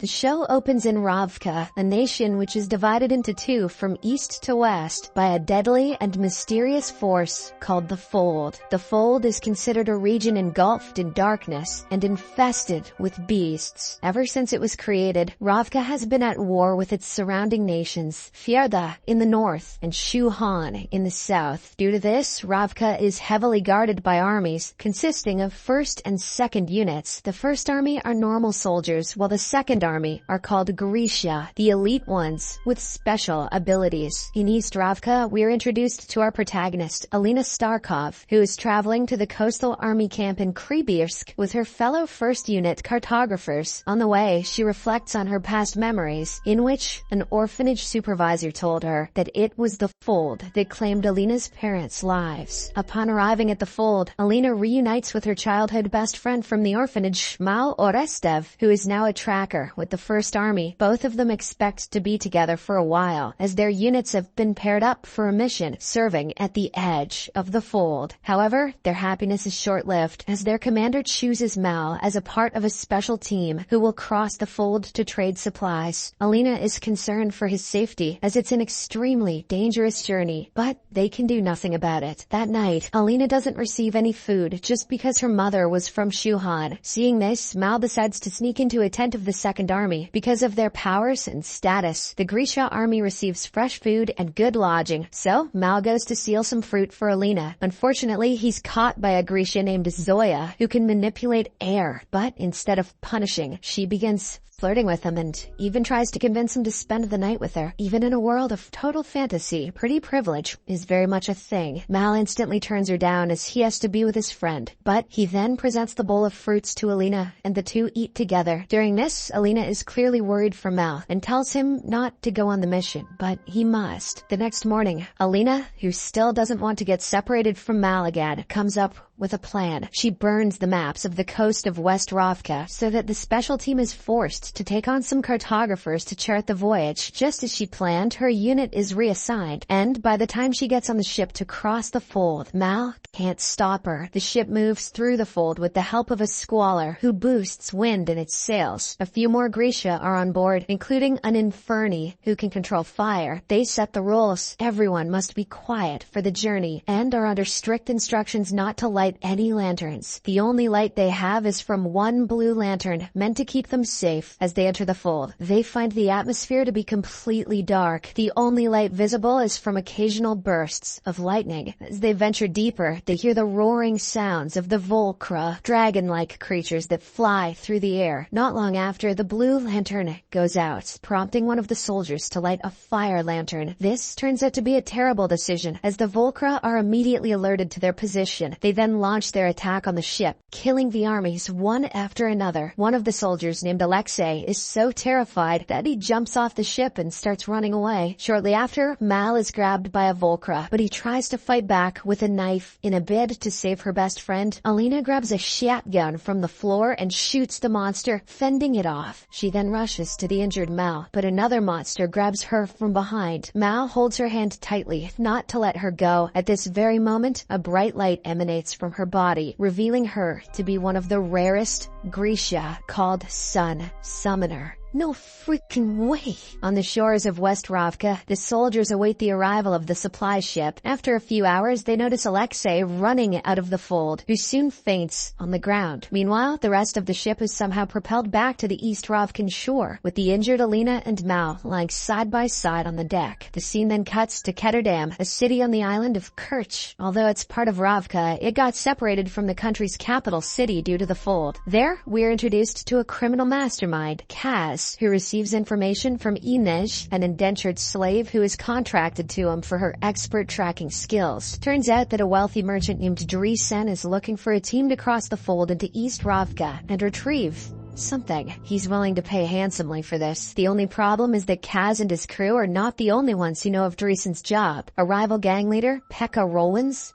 show opens in Ravka, a nation which is divided into two from east to west by a deadly and mysterious force called the Fold. The Fold is considered a region engulfed in darkness and infested with beasts. Ever since it was created, Ravka has been at war with its surrounding nations, Fjerda in the north and Shuhan in the south. Due to this, Ravka is heavily guarded by armies consisting of first and second units. The first army are normal soldiers, while the second army are called Grisha, the elite ones with special abilities. In East Ravka, we are introduced to our protagonist, Alina Starkov, who is traveling to the coastal army camp in Kribirsk with her fellow first unit cartographers. On the way, she reflects on her past memories, in which an orphanage supervisor told her that it was the Fold that claimed Alina's parents' lives. Upon arriving at the Fold, Alina reunites with her childhood best friend from the orphanage, Mal Orestev, who is now a tracker with the First Army. Both of them expect to be together for a while, as their units have been paired up for a mission serving at the edge of the Fold. However, their happiness is short-lived, as their commander chooses Mal as a part of a special team who will cross the Fold to trade supplies. Alina is concerned for his safety, as it's an extremely dangerous journey, but they can do nothing about it. That night, Alina doesn't receive any food just because her mother was from Shuhan. Seeing this, Mal decides to sneak into a tent of the Second Army. Because of their powers and status, the Grisha army receives fresh food and good lodging, so Mal goes to steal some fruit for Alina. Unfortunately, he's caught by a Grisha named Zoya, who can manipulate air, but instead of punishing, she begins flirting with him and even tries to convince him to spend the night with her. Even in a world of total fantasy, pretty privilege is very much a thing. Mal instantly turns her down as he has to be with his friend, but he then presents the bowl of fruits to Alina and the two eat together. During this, Alina is clearly worried for Mal and tells him not to go on the mission, but he must. The next morning, Alina, who still doesn't want to get separated from Mal again, comes up with a plan. She burns the maps of the coast of West Ravka so that the special team is forced to take on some cartographers to chart the voyage. Just as she planned, her unit is reassigned, and by the time she gets on the ship to cross the Fold, Mal can't stop her. The ship moves through the Fold with the help of a squaller who boosts wind in its sails. A few more Grisha are on board, including an Inferni who can control fire. They set the rules. Everyone must be quiet for the journey and are under strict instructions not to light any lanterns. The only light they have is from one blue lantern, meant to keep them safe. As they enter the Fold, they find the atmosphere to be completely dark. The only light visible is from occasional bursts of lightning. As they venture deeper, they hear the roaring sounds of the Volcra, dragon-like creatures that fly through the air. Not long after, the blue lantern goes out, prompting one of the soldiers to light a fire lantern. This turns out to be a terrible decision, as the Volcra are immediately alerted to their position. They then launch their attack on the ship, killing the armies one after another. One of the soldiers, named Alexei, is so terrified that he jumps off the ship and starts running away. Shortly after, Mal is grabbed by a Volcra, but he tries to fight back with a knife. In a bid to save her best friend, Alina grabs a shotgun from the floor and shoots the monster, fending it off. She then rushes to the injured Mal, but another monster grabs her from behind. Mal holds her hand tightly, not to let her go. At this very moment, a bright light emanates from her body, revealing her to be one of the rarest Grisha, called Sun Summoner. No freaking way! On the shores of West Ravka, the soldiers await the arrival of the supply ship. After a few hours, they notice Alexei running out of the Fold, who soon faints on the ground. Meanwhile, the rest of the ship is somehow propelled back to the East Ravkan shore, with the injured Alina and Mal lying side by side on the deck. The scene then cuts to Ketterdam, a city on the island of Kerch. Although it's part of Ravka, it got separated from the country's capital city due to the Fold. There, we're introduced to a criminal mastermind, Kaz, who receives information from Inej, an indentured slave who is contracted to him for her expert tracking skills. Turns out that a wealthy merchant named Drisen is looking for a team to cross the Fold into East Ravka and retrieve something. He's willing to pay handsomely for this. The only problem is that Kaz and his crew are not the only ones who know of Drisen's job. A rival gang leader, Pekka Rollins,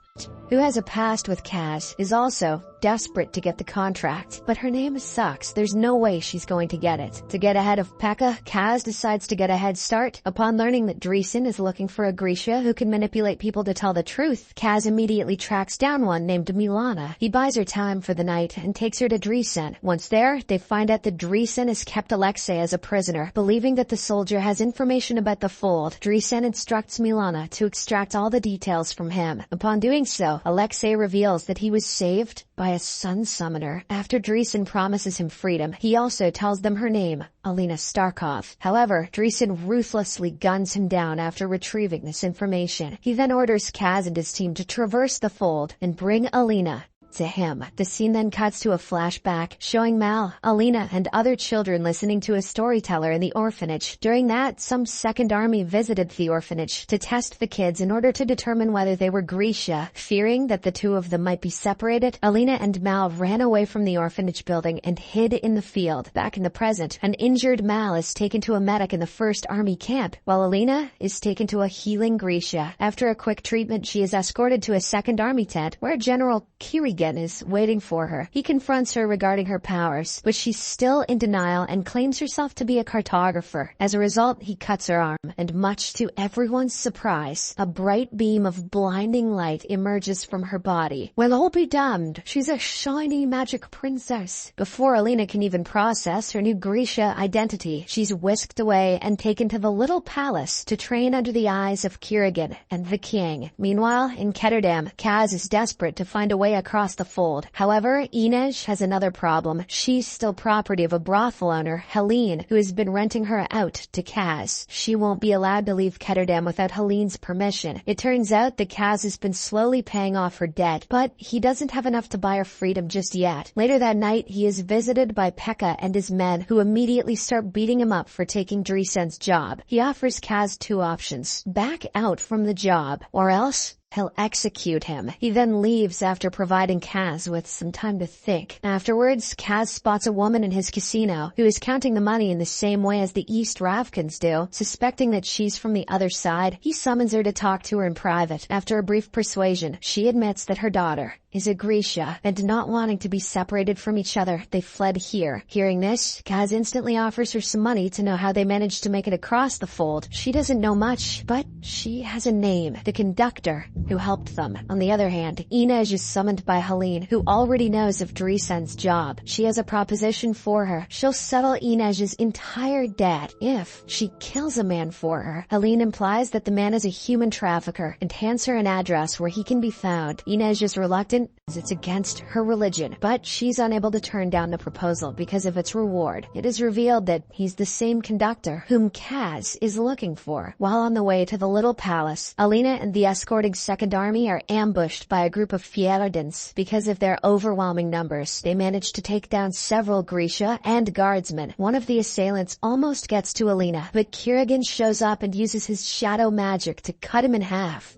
who has a past with Kaz, is also desperate to get the contract, but her name sucks. There's no way she's going to get it. To get ahead of Pekka, Kaz decides to get a head start. Upon learning that Dreesen is looking for a Grisha who can manipulate people to tell the truth, Kaz immediately tracks down one named Milana. He buys her time for the night and takes her to Dreesen. Once there, they find out that Dreesen has kept Alexei as a prisoner. Believing that the soldier has information about the fold, Dreesen instructs Milana to extract all the details from him. Upon doing so, Alexei reveals that he was saved by a Sun Summoner. After Dreesen promises him freedom, he also tells them her name, Alina Starkov. However, Dreesen ruthlessly guns him down after retrieving this information. He then orders Kaz and his team to traverse the fold and bring Alina to him. The scene then cuts to a flashback showing Mal, Alina, and other children listening to a storyteller in the orphanage. During that, some second army visited the orphanage to test the kids in order to determine whether they were Grisha. Fearing that the two of them might be separated, Alina and Mal ran away from the orphanage building and hid in the field. Back in the present, an injured Mal is taken to a medic in the first army camp, while Alina is taken to a healing Grisha. After a quick treatment, she is escorted to a second army tent where General Kirigan is waiting for her. He confronts her regarding her powers, but she's still in denial and claims herself to be a cartographer. As a result, he cuts her arm, and much to everyone's surprise, a bright beam of blinding light emerges from her body. Well, I'll be damned. She's a shiny magic princess. Before Alina can even process her new Grisha identity, she's whisked away and taken to the little palace to train under the eyes of Kirigan and the king. Meanwhile, in Ketterdam, Kaz is desperate to find a way across the fold. However, Inej has another problem. She's still property of a brothel owner, Helene, who has been renting her out to Kaz. She won't be allowed to leave Ketterdam without Helene's permission. It turns out that Kaz has been slowly paying off her debt, but he doesn't have enough to buy her freedom just yet. Later that night, he is visited by Pekka and his men, who immediately start beating him up for taking Dreesen's job. He offers Kaz two options: back out from the job, or else he'll execute him. He then leaves after providing Kaz with some time to think. Afterwards, Kaz spots a woman in his casino who is counting the money in the same way as the East Ravkans do. Suspecting that she's from the other side, he summons her to talk to her in private. After a brief persuasion, she admits that her daughter is a Grisha, and not wanting to be separated from each other, they fled here. Hearing this, Kaz instantly offers her some money to know how they managed to make it across the fold. She doesn't know much, but she has a name: the conductor who helped them. On the other hand, Inej is summoned by Helene, who already knows of Dreesen's job. She has a proposition for her. She'll settle Inej's entire debt if she kills a man for her. Helene implies that the man is a human trafficker and hands her an address where he can be found. Inej is reluctant as it's against her religion, but she's unable to turn down the proposal because of its reward. It is revealed that he's the same conductor whom Kaz is looking for. While on the way to the little palace, Alina and the escorting second army are ambushed by a group of Fjerdans. Because of their overwhelming numbers, they manage to take down several Grisha and guardsmen. One of the assailants almost gets to Alina, but Kirigan shows up and uses his shadow magic to cut him in half.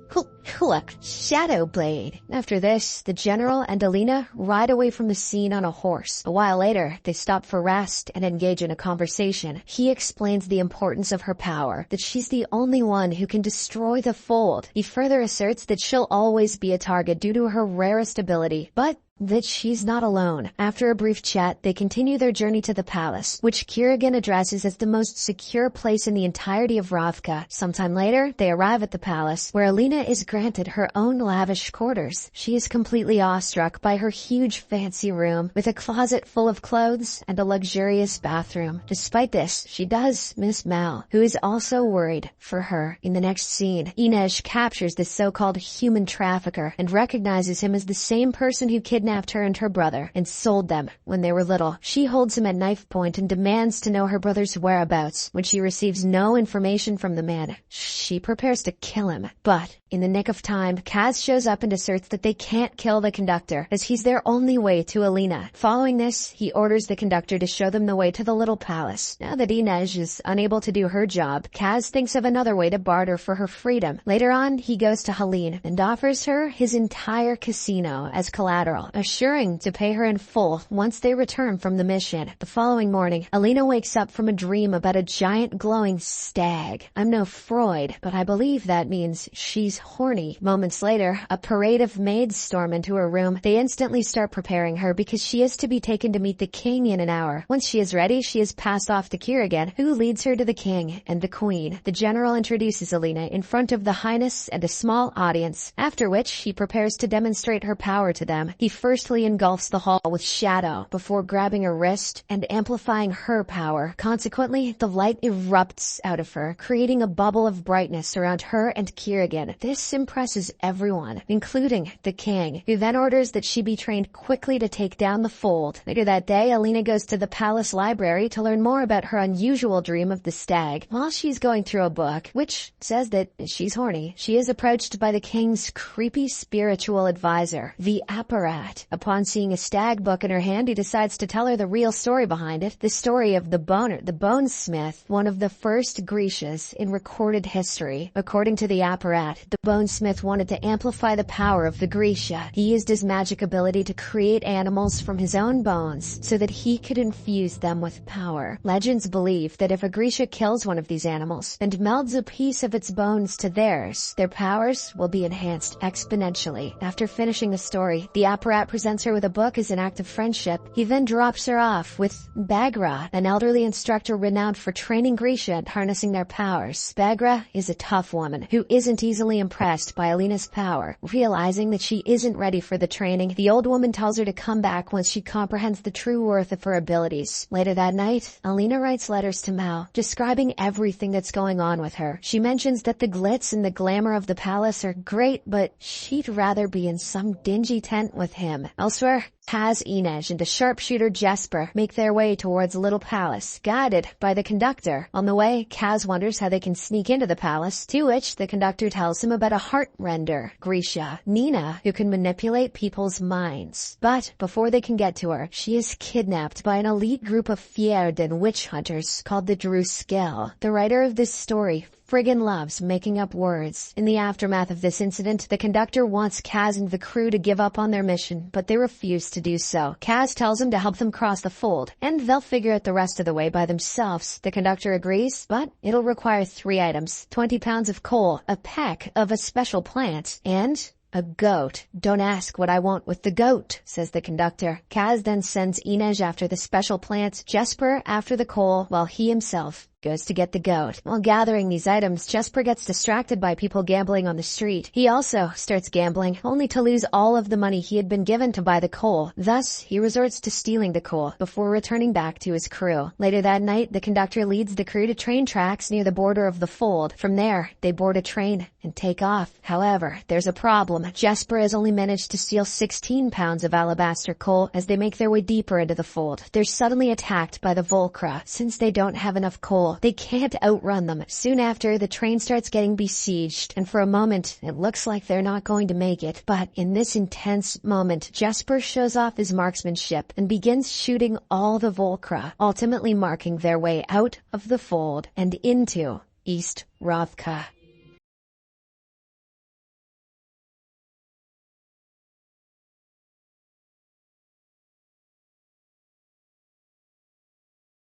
Look, Shadow Blade. After this, the general and Alina ride away from the scene on a horse. A while later, they stop for rest and engage in a conversation. He explains the importance of her power, that she's the only one who can destroy the fold. He further asserts that she'll always be a target due to her rarest ability, but that she's not alone. After a brief chat, they continue their journey to the palace, which Kirigan addresses as the most secure place in the entirety of Ravka. Sometime later, they arrive at the palace, where Alina is granted her own lavish quarters. She is completely awestruck by her huge fancy room, with a closet full of clothes and a luxurious bathroom. Despite this, she does miss Mal, who is also worried for her. In the next scene, Inej captures this so-called human trafficker and recognizes him as the same person who kidnapped her and her brother and sold them when they were little. She holds him at knife point and demands to know her brother's whereabouts. When she receives no information from the man, she prepares to kill him. But in the nick of time, Kaz shows up and asserts that they can't kill the conductor, as he's their only way to Alina. Following this, he orders the conductor to show them the way to the little palace. Now that Inej is unable to do her job, Kaz thinks of another way to barter for her freedom. Later on, he goes to Helene and offers her his entire casino as collateral, assuring to pay her in full once they return from the mission. The following morning, Alina wakes up from a dream about a giant glowing stag. I'm no Freud, but I believe that means she's horny. Moments later, a parade of maids storm into her room. They instantly start preparing her because she is to be taken to meet the king in an hour. Once she is ready, she is passed off to Kirigan, who leads her to the king and the queen. The general introduces Alina in front of the highness and a small audience, after which he prepares to demonstrate her power to them. He firstly engulfs the hall with shadow before grabbing her wrist and amplifying her power. Consequently, the light erupts out of her, creating a bubble of brightness around her and Kirigan. This impresses everyone, including the king, who then orders that she be trained quickly to take down the fold. Later that day, Alina goes to the palace library to learn more about her unusual dream of the stag. While she's going through a book, which says that she's horny, she is approached by the king's creepy spiritual advisor, the Apparat. Upon seeing a stag book in her hand, he decides to tell her the real story behind it, the story of the boner, the bonesmith, one of the first Grishas in recorded history. According to the Apparat, the bonesmith wanted to amplify the power of the Grisha. He used his magic ability to create animals from his own bones so that he could infuse them with power. Legends believe that if a Grisha kills one of these animals and melds a piece of its bones to theirs, their powers will be enhanced exponentially. After finishing the story, the Apparat presents her with a book as an act of friendship. He then drops her off with Bagra, an elderly instructor renowned for training Grisha and harnessing their powers. Bagra is a tough woman who isn't easily impressed by Alina's power. Realizing that she isn't ready for the training, the old woman tells her to come back once she comprehends the true worth of her abilities. Later that night, Alina writes letters to Mao, describing everything that's going on with her. She mentions that the glitz and the glamour of the palace are great, but she'd rather be in some dingy tent with him. Elsewhere, Kaz, Inej, and the sharpshooter Jesper make their way towards a little palace, guided by the conductor. On the way, Kaz wonders how they can sneak into the palace, to which the conductor tells him about a heart render, Grisha, Nina, who can manipulate people's minds. But before they can get to her, she is kidnapped by an elite group of Fjerden witch hunters called the Druskill. The writer of this story friggin' loves making up words. In the aftermath of this incident, the conductor wants Kaz and the crew to give up on their mission, but they refuse to do so. Kaz tells him to help them cross the fold, and they'll figure it the rest of the way by themselves. The conductor agrees, but it'll require 3 items: 20 pounds of coal, a peck of a special plant, and a goat. Don't ask what I want with the goat, says the conductor. Kaz then sends Inej after the special plant, Jesper after the coal, while he himself goes to get the goat. While gathering these items, Jesper gets distracted by people gambling on the street. He also starts gambling, only to lose all of the money he had been given to buy the coal. Thus, he resorts to stealing the coal before returning back to his crew. Later that night, the conductor leads the crew to train tracks near the border of the fold. From there, they board a train and take off. However, there's a problem. Jesper has only managed to steal 16 pounds of alabaster coal. As they make their way deeper into the fold, they're suddenly attacked by the Volcra. Since they don't have enough coal, they can't outrun them. Soon after, the train starts getting besieged, and for a moment, it looks like they're not going to make it. But in this intense moment, Jesper shows off his marksmanship and begins shooting all the Volcra, ultimately marking their way out of the fold and into East Ravka.